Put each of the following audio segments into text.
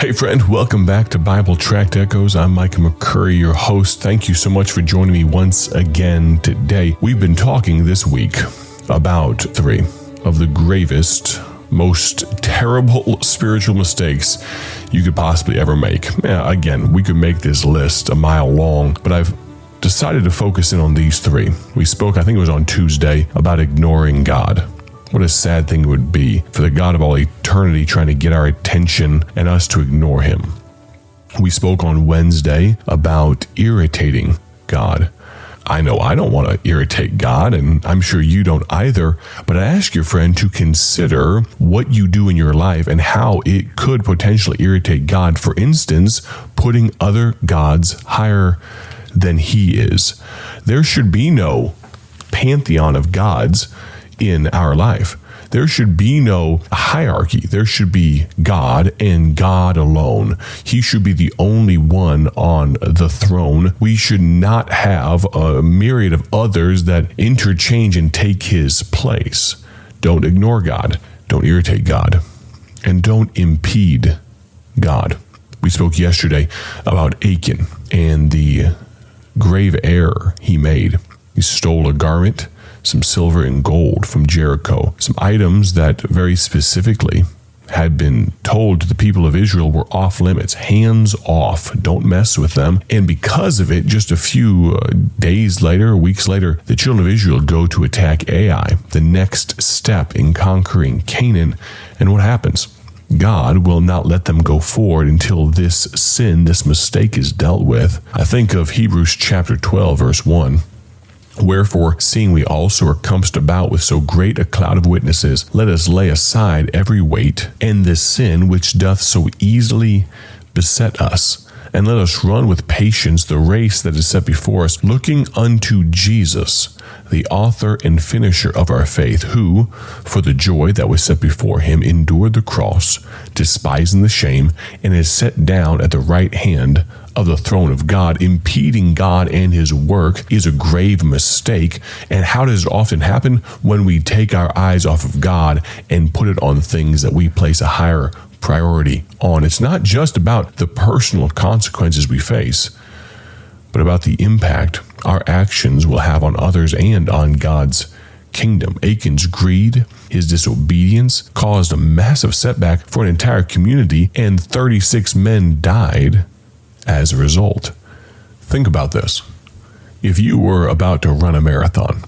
Hey friend, welcome back to Bible Tract Echoes. I'm Micah McCurry, your host. Thank you so much for joining me once again today. We've been talking this week about 3 of the gravest, most terrible spiritual mistakes you could possibly ever make. Again, we could make this list a mile long, but I've decided to focus in on these 3. We spoke, I think it was on Tuesday, about ignoring God. What a sad thing it would be for the God of all eternity trying to get our attention and us to ignore him. We spoke on Wednesday about irritating God. I know I don't want to irritate God, and I'm sure you don't either, but I ask your friend to consider what you do in your life and how it could potentially irritate God. For instance, putting other gods higher than he is. There should be no pantheon of gods in our life. There should be no hierarchy. There should be God and God alone. He should be the only one on the throne. We should not have a myriad of others that interchange and take his place. Don't ignore God. Don't irritate God. And don't impede God. We spoke yesterday about Achan and the grave error he made. He stole a garment, some silver and gold from Jericho, some items that very specifically had been told to the people of Israel were off limits, hands off, don't mess with them. And because of it, just a few days later, weeks later, the children of Israel go to attack Ai, the next step in conquering Canaan. And what happens? God will not let them go forward until this sin, this mistake is dealt with. I think of Hebrews chapter 12, verse 1. Wherefore, seeing we also are compassed about with so great a cloud of witnesses, let us lay aside every weight and this sin which doth so easily beset us, and let us run with patience the race that is set before us, looking unto Jesus, the author and finisher of our faith, who, for the joy that was set before him, endured the cross, despising the shame, and is set down at the right hand of the throne of God. Impeding God and his work is a grave mistake. And how does it often happen? When we take our eyes off of God and put it on things that we place a higher priority on. It's not just about the personal consequences we face, but about the impact our actions will have on others and on God's kingdom. Achan's greed, his disobedience, caused a massive setback for an entire community, and 36 men died as a result. Think about this. If you were about to run a marathon,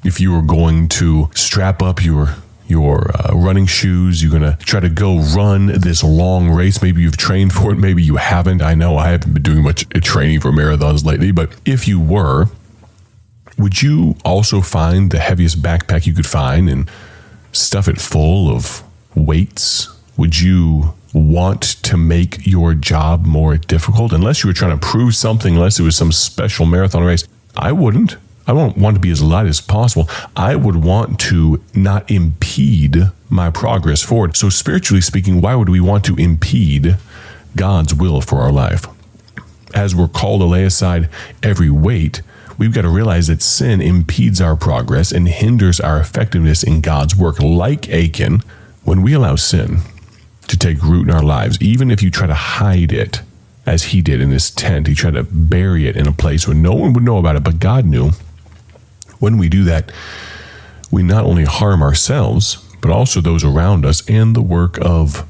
if you were going to strap up your running shoes, you're going to try to go run this long race. Maybe you've trained for it, maybe you haven't. I know I haven't been doing much training for marathons lately, but if you were, would you also find the heaviest backpack you could find and stuff it full of weights? Would you want to make your job more difficult? Unless you were trying to prove something, unless it was some special marathon race, I wouldn't. I don't want to be as light as possible. I would want to not impede my progress forward. So spiritually speaking, why would we want to impede God's will for our life? As we're called to lay aside every weight, we've got to realize that sin impedes our progress and hinders our effectiveness in God's work. Like Achan, when we allow sin to take root in our lives, even if you try to hide it, as he did in his tent, he tried to bury it in a place where no one would know about it, but God knew. When we do that, we not only harm ourselves, but also those around us and the work of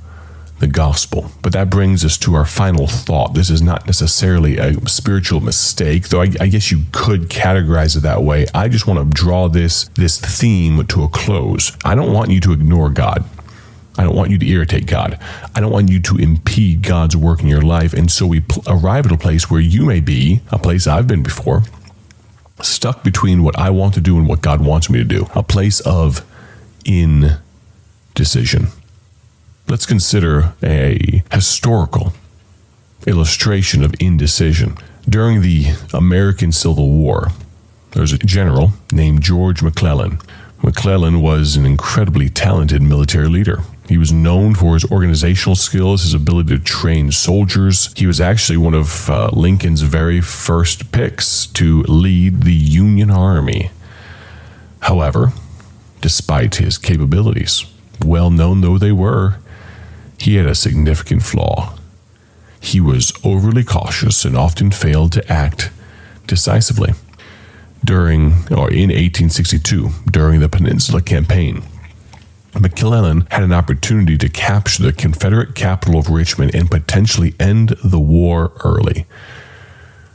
the gospel. But that brings us to our final thought. This is not necessarily a spiritual mistake, though I guess you could categorize it that way. I just want to draw this theme to a close. I don't want you to ignore God. I don't want you to irritate God. I don't want you to impede God's work in your life. And so we arrive at a place where you may be, a place I've been before, stuck between what I want to do and what God wants me to do, a place of indecision. Let's consider a historical illustration of indecision. During the American Civil War, there was a general named George McClellan. McClellan was an incredibly talented military leader. He was known for his organizational skills, his ability to train soldiers. He was actually one of Lincoln's very first picks to lead the Union Army. However, despite his capabilities, well known though they were, he had a significant flaw. he was overly cautious and often failed to act decisively. In 1862, during the Peninsula Campaign, McClellan had an opportunity to capture the Confederate capital of Richmond and potentially end the war early.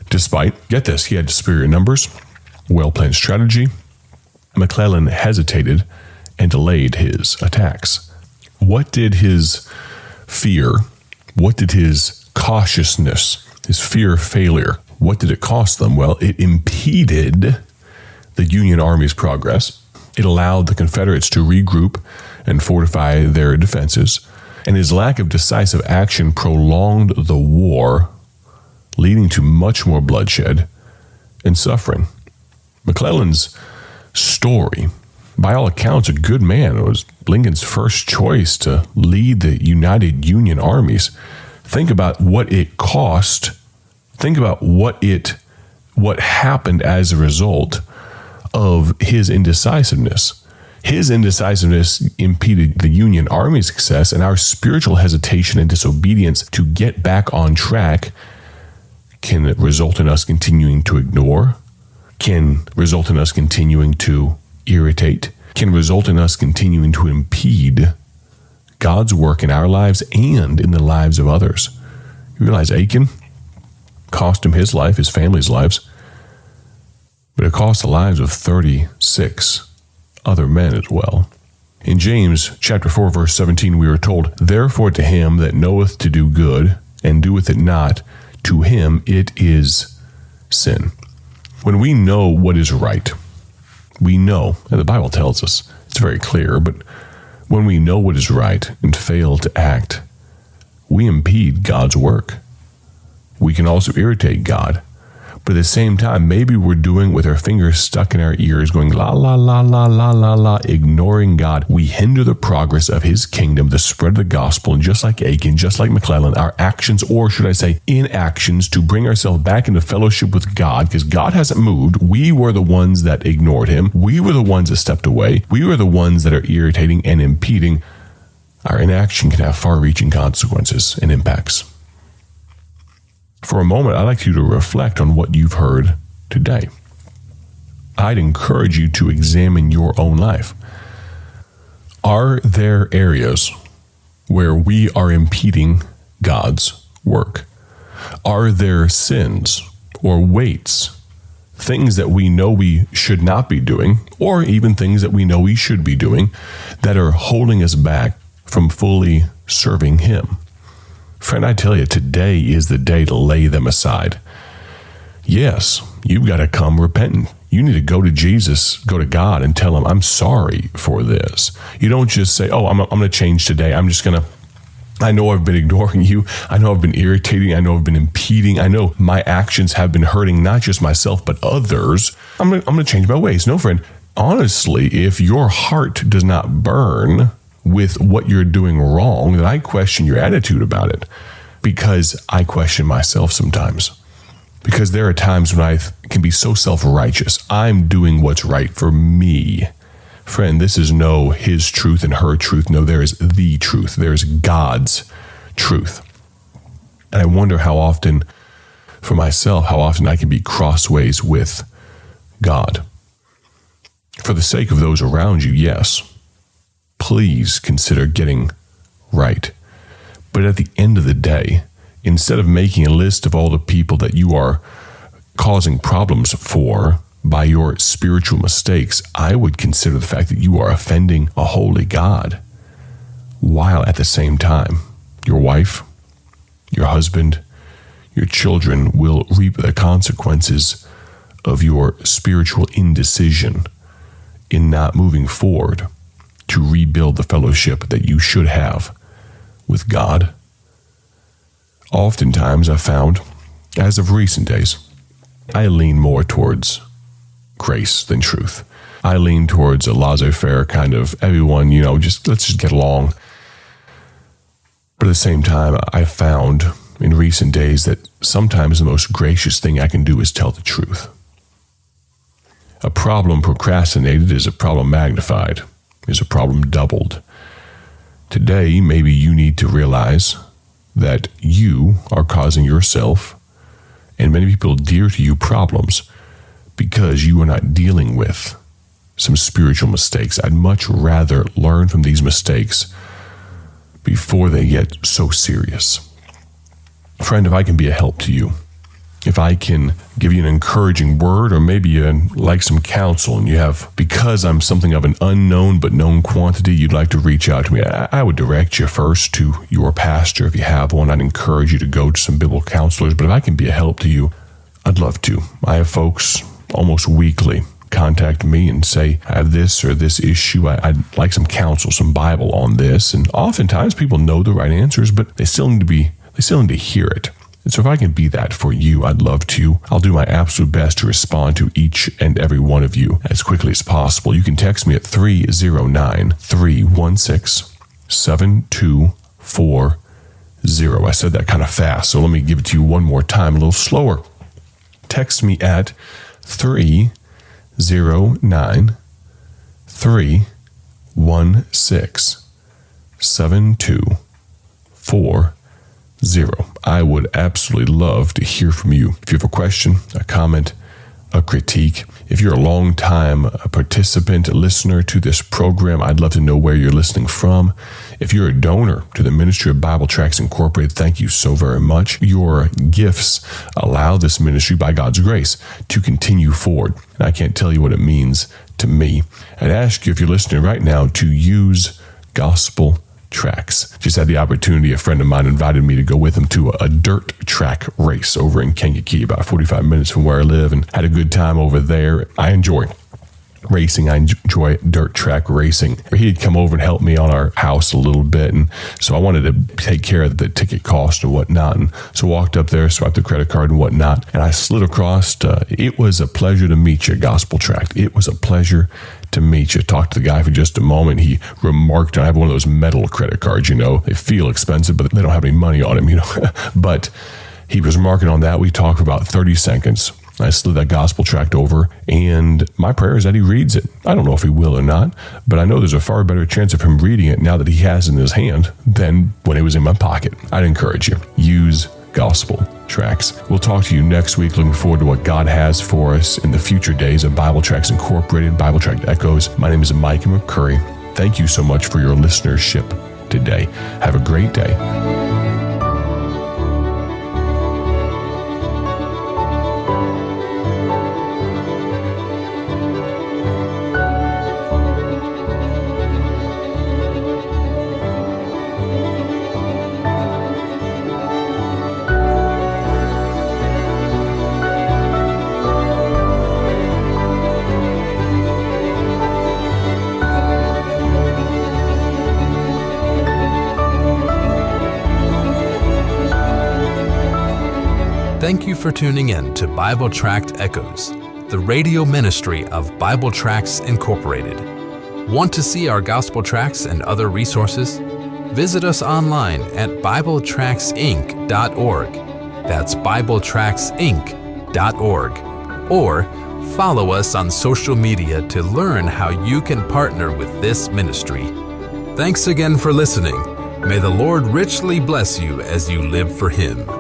Despite, get this, he had superior numbers, well-planned strategy, McClellan hesitated and delayed his attacks. What did his fear, what did his cautiousness, his fear of failure, what did it cost them? Well, it impeded the Union Army's progress. It allowed the Confederates to regroup and fortify their defenses, and his lack of decisive action prolonged the war, leading to much more bloodshed and suffering. McClellan's story, by all accounts, a good man. It was Lincoln's first choice to lead the United Union armies. Think about what it cost. Think about what happened as a result of his indecisiveness. His indecisiveness impeded the Union Army's success, and our spiritual hesitation and disobedience to get back on track can result in us continuing to ignore, can result in us continuing to irritate, can result in us continuing to impede God's work in our lives and in the lives of others. You realize Achan cost him his life, his family's lives, but it cost the lives of 36 other men as well. In James chapter 4, verse 17, we are told, "Therefore to him that knoweth to do good, and doeth it not, to him it is sin." When we know what is right, we know, and the Bible tells us, it's very clear, but when we know what is right and fail to act, we impede God's work. We can also irritate God. But at the same time, maybe we're doing with our fingers stuck in our ears, going la, la, la, la, la, la, la, ignoring God. We hinder the progress of his kingdom, the spread of the gospel, and just like Achan, just like McClellan, our actions, or should I say inactions, to bring ourselves back into fellowship with God, because God hasn't moved. We were the ones that ignored him. We were the ones that stepped away. We were the ones that are irritating and impeding. Our inaction can have far-reaching consequences and impacts. For a moment, I'd like you to reflect on what you've heard today. I'd encourage you to examine your own life. Are there areas where we are impeding God's work? Are there sins or weights, things that we know we should not be doing, or even things that we know we should be doing, that are holding us back from fully serving him? Friend, I tell you, today is the day to lay them aside. Yes, you've got to come repentant. You need to go to Jesus, go to God, and tell him, I'm sorry for this. You don't just say, I'm going to change today. I know I've been ignoring you. I know I've been irritating. I know I've been impeding. I know my actions have been hurting not just myself, but others. I'm going to change my ways. No, friend, honestly, if your heart does not burn with what you're doing wrong, then I question your attitude about it, because I question myself sometimes. Because there are times when I can be so self-righteous. I'm doing what's right for me. Friend, this is no his truth and her truth. No, there is the truth. There is God's truth. And I wonder how often, for myself, how often I can be crossways with God. For the sake of those around you, yes, please consider getting right. But at the end of the day, instead of making a list of all the people that you are causing problems for by your spiritual mistakes, I would consider the fact that you are offending a holy God, while at the same time, your wife, your husband, your children will reap the consequences of your spiritual indecision in not moving forward to rebuild the fellowship that you should have with God. Oftentimes I've found, as of recent days, I lean more towards grace than truth. I lean towards a laissez-faire kind of everyone, let's just get along. But at the same time, I found in recent days that sometimes the most gracious thing I can do is tell the truth. A problem procrastinated is a problem magnified, is a problem doubled. Today, maybe you need to realize that you are causing yourself and many people dear to you problems because you are not dealing with some spiritual mistakes. I'd much rather learn from these mistakes before they get so serious. Friend, if I can be a help to you, if I can give you an encouraging word, or maybe you like some counsel and you have, because I'm something of an unknown but known quantity, you'd like to reach out to me, I would direct you first to your pastor if you have one. I'd encourage you to go to some biblical counselors, but if I can be a help to you, I'd love to. I have folks almost weekly contact me and say, I have this or this issue. I'd like some counsel, some Bible on this. And oftentimes people know the right answers, but they still need to hear it. And so if I can be that for you, I'd love to. I'll do my absolute best to respond to each and every one of you as quickly as possible. You can text me at 309-316-7240. I said that kind of fast, so let me give it to you one more time, a little slower. Text me at 309-316-7240. I would absolutely love to hear from you. If you have a question, a comment, a critique, if you're a long-time participant, a listener to this program, I'd love to know where you're listening from. If you're a donor to the Ministry of Bible Tracts Incorporated, thank you so very much. Your gifts allow this ministry, by God's grace, to continue forward. And I can't tell you what it means to me. I'd ask you, if you're listening right now, to use gospel tracks. Just had the opportunity, a friend of mine invited me to go with him to a dirt track race over in Kankakee, about 45 minutes from where I live, and had a good time over there. I enjoy racing. I enjoy dirt track racing. He'd come over and help me on our house a little bit, and so I wanted to take care of the ticket cost and whatnot, and so walked up there, swiped the credit card and whatnot, and I slid across. It was a pleasure to meet you, Gospel Tract. It was a pleasure to meet you. Talked to the guy for just a moment. He remarked, I have one of those metal credit cards, they feel expensive, but they don't have any money on them, but he was remarking on that. We talked for about 30 seconds. I slid that gospel tract over, and my prayer is that he reads it. I don't know if he will or not, but I know there's a far better chance of him reading it now that he has it in his hand than when it was in my pocket. I'd encourage you, use gospel tracts. We'll talk to you next week. Looking forward to what God has for us in the future days of Bible Tracts Incorporated, Bible Tract Echoes. My name is Mike McCurry. Thank you so much for your listenership today. Have a great day. Thank you for tuning in to Bible Tract Echoes, the radio ministry of Bible Tracts Incorporated. Want to see our gospel tracts and other resources? Visit us online at BibleTractsInc.org. That's BibleTractsInc.org. Or follow us on social media to learn how you can partner with this ministry. Thanks again for listening. May the Lord richly bless you as you live for Him.